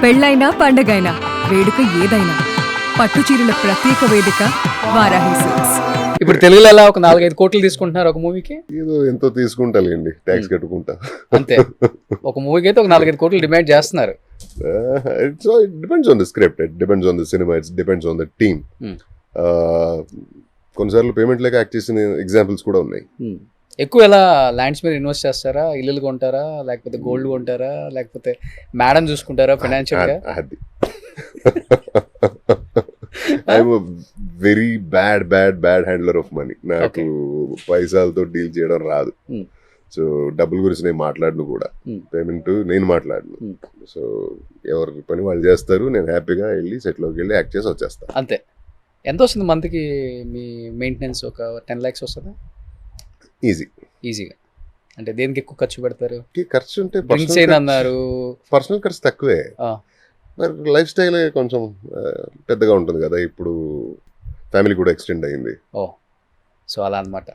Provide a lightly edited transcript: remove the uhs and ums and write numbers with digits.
పెళ్ళైనా పండగైనా వేడుక ఏదైనా పట్టు చీరల ప్రత్యేక వేదిక వారాహి సిల్క్స్. ఇప్పుడు తెలుగులో ఎలా ఒక 4-5 కోట్లు తీసుకుంటున్నారు ఒక మూవీకి? ఏదో ఎంతో తీసుకుంటాలేండి, ట్యాక్స్ కట్టుకుంటా. అంతే, ఒక మూవీకి అయితే ఒక 4-5 కోట్లు డిమాండ్ చేస్తున్నారు. It depends on the script, it depends on the cinema, it depends on the team. కొన్నిసార్లు పేమెంట్ లేక యాక్ట్ చేసిన ఎగ్జాంపుల్స్ కూడా ఉన్నాయి. ఎక్కువ ఎలా ల్యాండ్స్ మీద ఇన్వెస్ట్ చేస్తారా, ఇల్లులు కొంటారా, లేకపోతే గోల్డ్ కొంటారా, లేకపోతే మేడం చూసుకుంటారా ఫైనాన్షియల్ గా? అది I'm very bad handler of money. నాకు పైసలతో డీల్ చేయడం రాదు. సో డబ్బుల గురించి నేను మాట్లాడను కూడా, పేమెంట్ నేను మాట్లాడను. సో ఎవరి పని వాళ్ళు చేస్తారు, నేను హ్యాపీగా వెళ్ళి సెట్లోకి వెళ్ళి యాక్ట్ చేసి వచ్చేస్తాను అంతే. ఎంత వస్తుంది మంత్కి మీ మెయింటెనెన్స్? ఒక 10 lakhs వస్తుందా? ఈజీగా. అంటే దేనికి ఎక్కువ ఖర్చు పెడతారు? ఖర్చు అంటే అన్నారు, పర్సనల్ ఖర్చు తక్కువే, మరి లైఫ్ స్టైల్ కొంచెం పెద్దగా ఉంటుంది కదా. ఇప్పుడు ఫ్యామిలీ కూడా ఎక్స్టెండ్ అయింది. సో అలా అన్నమాట.